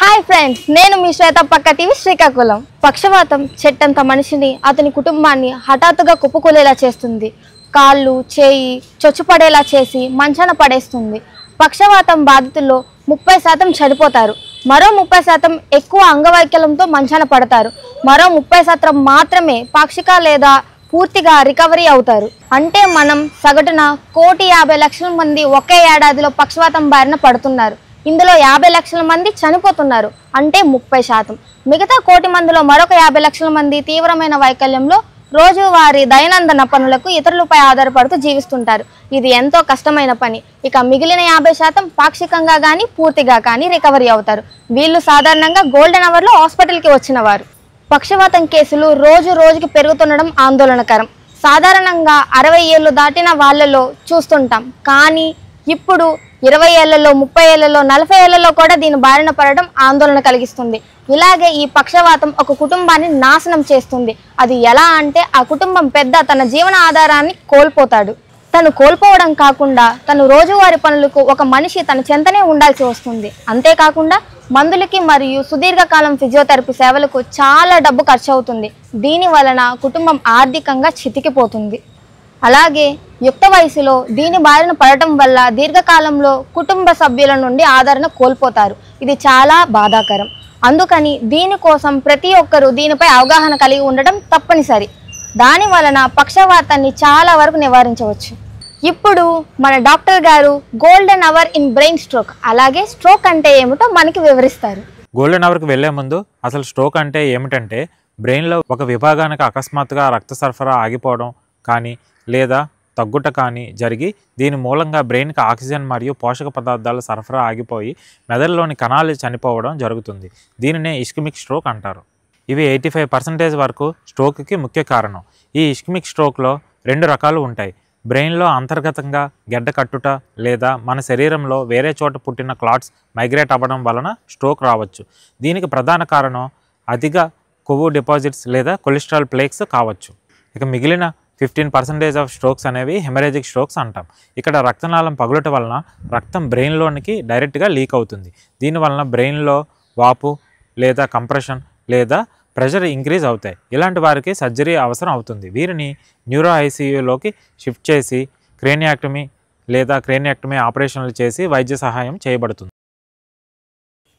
Hi friends, నేను మీ శ్వేత పక్క TV Srikakulam. పక్షవాతం చెట్టంత మనిషిని, అతని కుటుంబాన్ని హఠాత్తుగా కుప్పకూలేలా చేస్తుంది. కాళ్ళు చేయి చొచ్చుపడేలా చేసి మంచాన పడేస్తుంది. పక్షవాతం బాధితుల్లో 30% చనిపోతారు. మరో 30% ఎక్కువ అంగవైకల్యంతో మంచాన పడతారు. మరో 30% మాత్రమే పాక్షిక లేదా పూర్తిగా రికవరీ అవుతారు. అంటే మనం సగటున 1,50,00,000 మంది ఒకే ఏడాదిలో పక్షవాతం బారిన పడుతున్నారు. ఇందులో 50 లక్షల మంది చనిపోతున్నారు, అంటే 30%. మిగతా 1,00,00,000 మందిలో మరొక 50 లక్షల మంది తీవ్రమైన వైకల్యంలో రోజువారీ దైనందిన పనులకు ఇతరులపై ఆధారపడుతూ జీవిస్తుంటారు. ఇది ఎంతో కష్టమైన పని. ఇక మిగిలిన 50% పాక్షికంగా కానీ పూర్తిగా కానీ రికవరీ అవుతారు. వీళ్ళు సాధారణంగా గోల్డెన్ అవర్లో హాస్పిటల్కి వచ్చిన వారు. పక్షవాతం కేసులు రోజు రోజుకి పెరుగుతుండడం ఆందోళనకరం. సాధారణంగా 60 ఏళ్ళు దాటిన వాళ్ళలో చూస్తుంటాం, కానీ ఇప్పుడు 20 ఏళ్లలో, 30 ఏళ్లలో, 40 ఏళ్లలో కూడా దీని బారిన పడడం ఆందోళన కలిగిస్తుంది. ఇలాగే ఈ పక్షవాతం ఒక కుటుంబాన్ని నాశనం చేస్తుంది. అది ఎలా అంటే, ఆ కుటుంబం పెద్ద తన జీవన ఆధారాన్ని కోల్పోతాడు. తను కోల్పోవడం కాకుండా తను రోజువారీ పనులకు ఒక మనిషి తన చెంతనే ఉండాల్సి వస్తుంది. అంతేకాకుండా మందులకి మరియు సుదీర్ఘకాలం ఫిజియోథెరపీ సేవలకు చాలా డబ్బు ఖర్చు అవుతుంది. దీని వలన కుటుంబం ఆర్థికంగా చితికిపోతుంది. అలాగే యుక్త వయసులో దీని బారిన పడటం వల్ల దీర్ఘకాలంలో కుటుంబ సభ్యుల నుండి ఆదరణ కోల్పోతారు. ఇది చాలా బాధాకరం. అందుకని దీనికోసం ప్రతి ఒక్కరూ దీనిపై అవగాహన కలిగి ఉండటం తప్పనిసరి. దాని వలన పక్షవాతాన్ని చాలా వరకు నివారించవచ్చు. ఇప్పుడు మన డాక్టర్ గారు golden hour in brain stroke, అలాగే స్ట్రోక్ అంటే ఏమిటో మనకి వివరిస్తారు. గోల్డెన్ అవర్కి వెళ్లే ముందు అసలు స్ట్రోక్ అంటే ఏమిటంటే, బ్రెయిన్లో ఒక విభాగానికి అకస్మాత్తుగా రక్త సరఫరా ఆగిపోవడం కానీ లేదా తగ్గుట కానీ జరిగి దీని మూలంగా బ్రెయిన్కి ఆక్సిజన్ మరియు పోషక పదార్థాల సరఫరా ఆగిపోయి మెదడులోని కణాలు చనిపోవడం జరుగుతుంది. దీనినే ఇస్కిమిక్ స్ట్రోక్ అంటారు. ఇవి 85% వరకు స్ట్రోక్కి ముఖ్య కారణం. ఈ ఇస్కిమిక్ స్ట్రోక్లో 2 రకాలు ఉంటాయి. బ్రెయిన్లో అంతర్గతంగా గెడ్డ కట్టుట లేదా మన శరీరంలో వేరే చోట పుట్టిన క్లాట్స్ మైగ్రేట్ అవ్వడం వలన స్ట్రోక్ రావచ్చు. దీనికి ప్రధాన కారణం అధిక కొవ్వు డిపాజిట్స్ లేదా కొలెస్ట్రాల్ ప్లేక్స్ కావచ్చు. ఇక మిగిలిన 15% ఆఫ్ స్ట్రోక్స్ అనేవి హెమరేజిక్ స్ట్రోక్స్ అంటాం. ఇక్కడ రక్తనాళం పగులట వలన రక్తం బ్రెయిన్లోనికి డైరెక్ట్గా లీక్ అవుతుంది. దీనివలన బ్రెయిన్లో వాపు లేదా కంప్రెషన్ లేదా ప్రెషర్ ఇంక్రీజ్ అవుతాయి. ఇలాంటి వారికి సర్జరీ అవసరం అవుతుంది. వీరిని న్యూరో ఐసీయూలోకి షిఫ్ట్ చేసి క్రేనియాక్టమీ లేదా క్రేనియాక్టమీ ఆపరేషన్లు చేసి వైద్య సహాయం చేయబడుతుంది.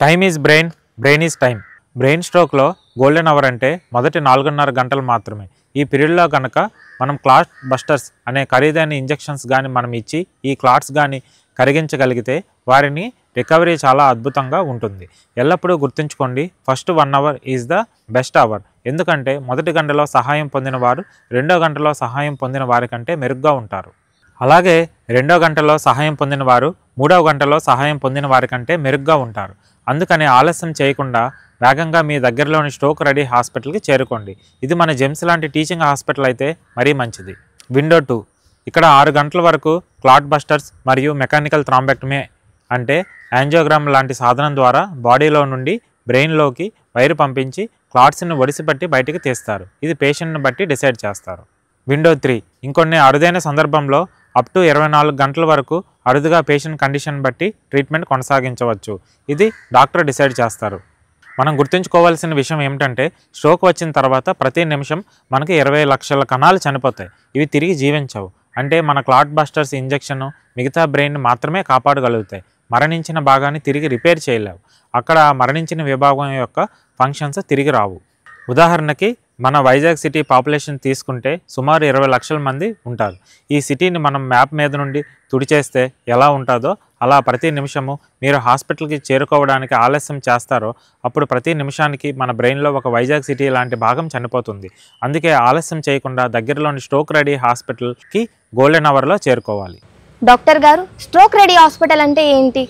Time is brain, brain is time. Brain స్ట్రోక్లో గోల్డెన్ అవర్ అంటే మొదటి 4.5 గంటలు మాత్రమే. ఈ పీరియడ్లో కనుక మనం క్లాట్ బస్టర్స్ అనే ఖరీదైన ఇంజెక్షన్స్ కానీ మనం ఇచ్చి ఈ క్లాట్స్ కానీ కరిగించగలిగితే వారిని రికవరీ చాలా అద్భుతంగా ఉంటుంది. ఎల్లప్పుడూ గుర్తుంచుకోండి, first 1 hour is the best hour. ఎందుకంటే మొదటి గంటలో సహాయం పొందిన వారు 2వ గంటలో సహాయం పొందిన వారి కంటే మెరుగ్గా ఉంటారు. అలాగే 2వ గంటలో సహాయం పొందిన వారు 3వ గంటలో సహాయం పొందిన వారి కంటే మెరుగ్గా ఉంటారు. అందుకని ఆలస్యం చేయకుండా వేగంగా మీ దగ్గరలోని స్ట్రోక్ రెడీ హాస్పిటల్కి చేరుకోండి. ఇది మన జెమ్స్ లాంటి టీచింగ్ హాస్పిటల్ అయితే మరీ మంచిది. విండో 2, ఇక్కడ 6 గంటల వరకు క్లాట్ బస్టర్స్ మరియు మెకానికల్ థ్రాంబెక్టమీ అంటే యాంజియోగ్రామ్ లాంటి సాధనం ద్వారా బాడీలో నుండి బ్రెయిన్లోకి వైరు పంపించి క్లాట్స్ని ఒడిసిపట్టి బయటికి తీస్తారు. ఇది పేషెంట్ని బట్టి డిసైడ్ చేస్తారు. విండో 3, ఇంకొన్ని అరుదైన సందర్భంలో అప్ టు 24 గంటల వరకు అరుదుగా పేషెంట్ కండిషన్ బట్టి ట్రీట్మెంట్ కొనసాగించవచ్చు. ఇది డాక్టర్ డిసైడ్ చేస్తారు. మనం గుర్తుంచుకోవాల్సిన విషయం ఏమిటంటే, స్ట్రోక్ వచ్చిన తర్వాత ప్రతి నిమిషం మనకి 20 లక్షల కణాలు చనిపోతాయి. ఇవి తిరిగి జీవించవు. అంటే మన క్లాట్ బస్టర్స్ ఇంజెక్షన్ మిగతా బ్రెయిన్ మాత్రమే కాపాడగలుగుతాయి. మరణించిన భాగాన్ని తిరిగి రిపేర్ చేయలేవు. అక్కడ మరణించిన విభాగం యొక్క ఫంక్షన్స్ తిరిగి రావు. ఉదాహరణకి మన వైజాగ్ సిటీ పాపులేషన్ తీసుకుంటే సుమారు 20 లక్షల మంది ఉంటారు. ఈ సిటీని మనం మ్యాప్ మీద నుండి తుడిచేస్తే ఎలా ఉంటుందో అలా ప్రతి నిమిషము మీరు హాస్పిటల్కి చేరుకోవడానికి ఆలస్యం చేస్తారో అప్పుడు ప్రతి నిమిషానికి మన బ్రెయిన్లో ఒక వైజాగ్ సిటీ లాంటి భాగం చనిపోతుంది. అందుకే ఆలస్యం చేయకుండా దగ్గరలోని స్ట్రోక్ రెడీ హాస్పిటల్కి గోల్డెన్ అవర్లో చేరుకోవాలి. డాక్టర్ గారు, స్ట్రోక్ రెడీ హాస్పిటల్ అంటే ఏంటి?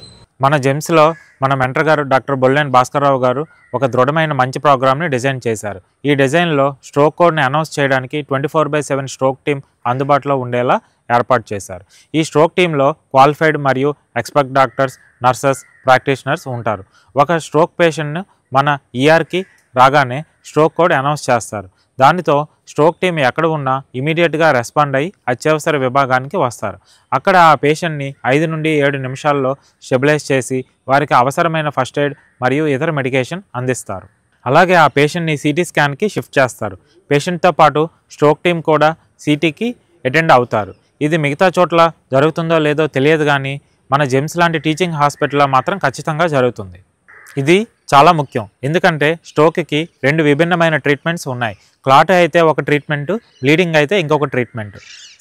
మన జెమ్స్లో మన మెంటర్ గారు డాక్టర్ బొల్లేని భాస్కర్రావు గారు ఒక దృఢమైన మంచి ప్రోగ్రామ్ని డిజైన్ చేశారు. ఈ డిజైన్లో స్ట్రోక్ కోడ్ని అనౌన్స్ చేయడానికి 24/7 స్ట్రోక్ టీమ్ అందుబాటులో ఉండేలా ఏర్పాటు చేశారు. ఈ స్ట్రోక్ టీంలో క్వాలిఫైడ్ మరియు ఎక్స్పర్ట్ డాక్టర్స్, నర్సెస్, ప్రాక్టీషనర్స్ ఉంటారు. ఒక స్ట్రోక్ పేషెంట్ను మన ఈఆర్కి రాగానే స్ట్రోక్ కోడ్ అనౌన్స్ చేస్తారు. దానితో స్ట్రోక్ టీం ఎక్కడ ఉన్నా ఇమీడియట్గా రెస్పాండ్ అయ్యి అత్యవసర విభాగానికి వస్తారు. అక్కడ ఆ పేషెంట్ని 5 నుండి 7 నిమిషాల్లో స్టెబిలైజ్ చేసి వారికి అవసరమైన ఫస్ట్ ఎయిడ్ మరియు ఇతర మెడికేషన్ అందిస్తారు. అలాగే ఆ పేషెంట్ని సిటీ స్కాన్కి షిఫ్ట్ చేస్తారు. పేషెంట్తో పాటు స్ట్రోక్ టీం కూడా సిటీకి అటెండ్ అవుతారు. ఇది మిగతా చోట్ల జరుగుతుందో లేదో తెలియదు, కానీ మన జెమ్స్ లాంటి టీచింగ్ హాస్పిటల్లో మాత్రం ఖచ్చితంగా జరుగుతుంది. ఇది చాలా ముఖ్యం, ఎందుకంటే స్ట్రోక్కి 2 విభిన్నమైన ట్రీట్మెంట్స్ ఉన్నాయి. క్లాట్ అయితే ఒక ట్రీట్మెంట్, బ్లీడింగ్ అయితే ఇంకొక treatment.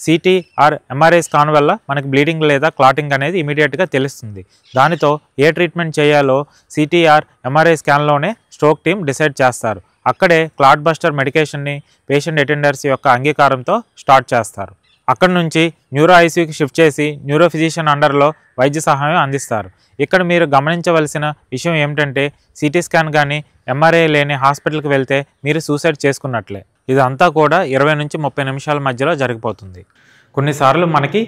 CT or MRI scan వల్ల మనకి బ్లీడింగ్ లేదా క్లాటింగ్ అనేది ఇమీడియట్గా తెలుస్తుంది. దానితో ఏ ట్రీట్మెంట్ చేయాలో సిటీ ఆర్ ఎంఆర్ఐ స్కాన్లోనే స్ట్రోక్ టీం డిసైడ్ చేస్తారు. అక్కడే క్లాట్ బస్టర్ మెడికేషన్ని పేషెంట్ అటెండర్స్ యొక్క అంగీకారంతో స్టార్ట్ చేస్తారు. అక్కడి నుంచి న్యూరో ఐసీయూకి షిఫ్ట్ చేసి న్యూరో ఫిజిషియన్ అండర్లో వైద్య సహాయం అందిస్తారు. ఇక్కడ మీరు గమనించవలసిన విషయం ఏమిటంటే సిటీ స్కాన్ కానీ ఎంఆర్ఐ లేని హాస్పిటల్కి వెళ్తే మీరు సూసైడ్ చేసుకున్నట్లే. ఇదంతా కూడా 20 నుంచి 30 నిమిషాల మధ్యలో జరిగిపోతుంది. కొన్నిసార్లు మనకి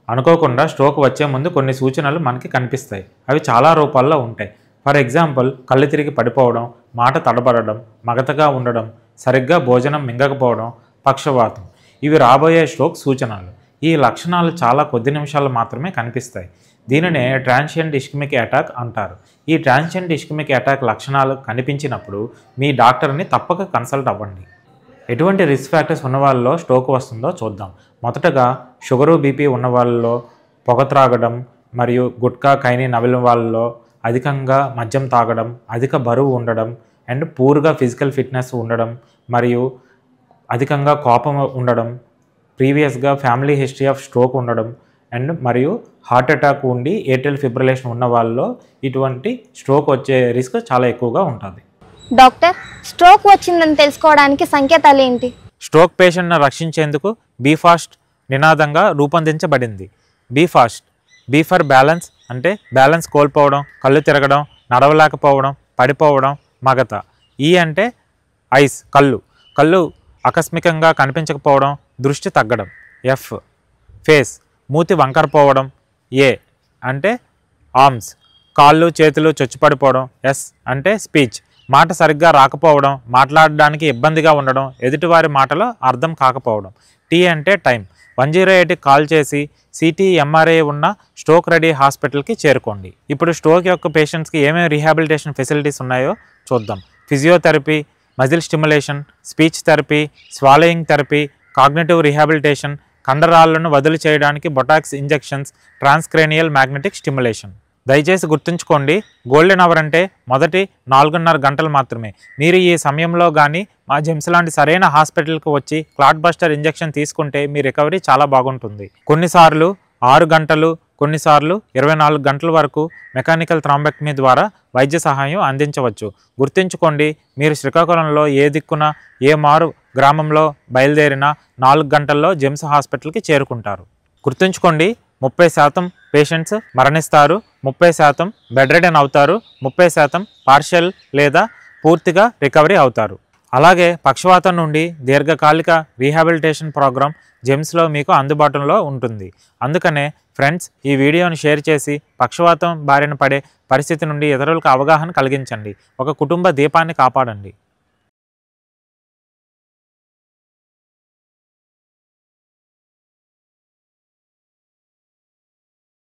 అనుకోకుండా స్ట్రోక్ వచ్చే ముందు కొన్ని సూచనలు మనకి కనిపిస్తాయి. అవి చాలా రూపాల్లో ఉంటాయి. ఫర్ ఎగ్జాంపుల్, కళ్ళు తిరిగి పడిపోవడం, మాట తడబడడం, మగతగా ఉండడం, సరిగ్గా భోజనం మింగకపోవడం, పక్షవాతం. ఇవి రాబోయే స్ట్రోక్ సూచనలు. ఈ లక్షణాలు చాలా కొద్ది నిమిషాలు మాత్రమే కనిపిస్తాయి. దీనినే ట్రాన్సియంట్ ఇస్కెమిక్ అటాక్ అంటారు. ఈ ట్రాన్సియంట్ ఇస్కెమిక్ అటాక్ లక్షణాలు కనిపించినప్పుడు మీ డాక్టర్ని తప్పక కన్సల్ట్ అవ్వండి. ఎటువంటి రిస్క్ ఫ్యాక్టర్స్ ఉన్న వాళ్ళలో స్ట్రోక్ వస్తుందో చూద్దాం. మొదటగా షుగరు, బీపీ ఉన్న వాళ్ళలో, పొగ త్రాగడం మరియు గుట్కా, ఖైనీ నమిలిన వాళ్ళలో, అధికంగా మద్యం తాగడం, అధిక బరువు ఉండడం అండ్ పూర్గా ఫిజికల్ ఫిట్నెస్ ఉండడం మరియు అధికంగా కోపం ఉండడం, ప్రీవియస్గా ఫ్యామిలీ హిస్టరీ ఆఫ్ స్ట్రోక్ ఉండడం అండ్ మరియు హార్ట్ అటాక్ ఉండి ఏట్రియల్ ఫిబ్రిలేషన్ ఉన్న వాళ్ళలో ఇటువంటి స్ట్రోక్ వచ్చే రిస్క్ చాలా ఎక్కువగా ఉంటుంది. డాక్టర్, స్ట్రోక్ వచ్చిందని తెలుసుకోవడానికి సంకేతాలు ఏంటి? స్ట్రోక్ పేషెంట్ను రక్షించేందుకు బీ ఫాస్ట్ నినాదంగా రూపొందించబడింది. Be fast, be for balance అంటే బ్యాలెన్స్ కోల్పోవడం, కళ్ళు తిరగడం, నడవలేకపోవడం, పడిపోవడం, మగత. ఈ అంటే ఐస్, కళ్ళు ఆకస్మికంగా కనిపించకపోవడం, దృష్టి తగ్గడం. ఎఫ్ ఫేస్, మూతి వంకరపోవడం. ఏ అంటే ఆర్మ్స్, కాళ్ళు చేతులు చొచ్చుపడిపోవడం. ఎస్ అంటే స్పీచ్, మాట సరిగ్గా రాకపోవడం, మాట్లాడడానికి ఇబ్బందిగా ఉండడం, ఎదుటివారి మాటలో అర్థం కాకపోవడం. టీ అంటే టైం, 108కి కాల్ చేసి సిటీ ఎంఆర్ఐ ఉన్న స్ట్రోక్ రెడీ హాస్పిటల్కి చేరుకోండి. ఇప్పుడు స్ట్రోక్ యొక్క పేషెంట్స్కి ఏమేమి రీహాబిలిటేషన్ ఫెసిలిటీస్ ఉన్నాయో చూద్దాం. Physiotherapy, muscle stimulation, speech therapy, swallowing therapy, cognitive rehabilitation, కండరాలను వదిలి చేయడానికి Botox injections, transcranial magnetic stimulation. దయచేసి గుర్తుంచుకోండి, గోల్డెన్ అవర్ అంటే మొదటి 4.5 గంటలు మాత్రమే. మీరు ఈ సమయంలో కానీ మా జెమ్స్ లాంటి సరైన హాస్పిటల్కి వచ్చి క్లాట్ బస్టర్ ఇంజెక్షన్ తీసుకుంటే మీ రికవరీ చాలా బాగుంటుంది. కొన్నిసార్లు 6 గంటలు, కొన్నిసార్లు 24 గంటల వరకు మెకానికల్ థ్రాంబెక్టమీ ద్వారా వైద్య సహాయం అందించవచ్చు. గుర్తుంచుకోండి, మీరు శ్రీకాకుళంలో ఏ దిక్కున ఏ మారు గ్రామంలో బయలుదేరినా 4 గంటల్లో జెమ్స్ హాస్పిటల్కి చేరుకుంటారు. గుర్తుంచుకోండి, 30% పేషెంట్స్ మరణిస్తారు, 30% బెడ్ రిడెన్ అవుతారు, 30% పార్షియల్ లేదా పూర్తిగా రికవరీ అవుతారు. అలాగే పక్షవాతం నుండి దీర్ఘకాలిక రీహాబిలిటేషన్ ప్రోగ్రామ్ జెమ్స్లో మీకు అందుబాటులో ఉంటుంది. అందుకనే ఫ్రెండ్స్, ఈ వీడియోని షేర్ చేసి పక్షవాతం బారిన పడే పరిస్థితి నుండి ఇతరులకు అవగాహన కలిగించండి. ఒక కుటుంబ దీపాన్ని కాపాడండి.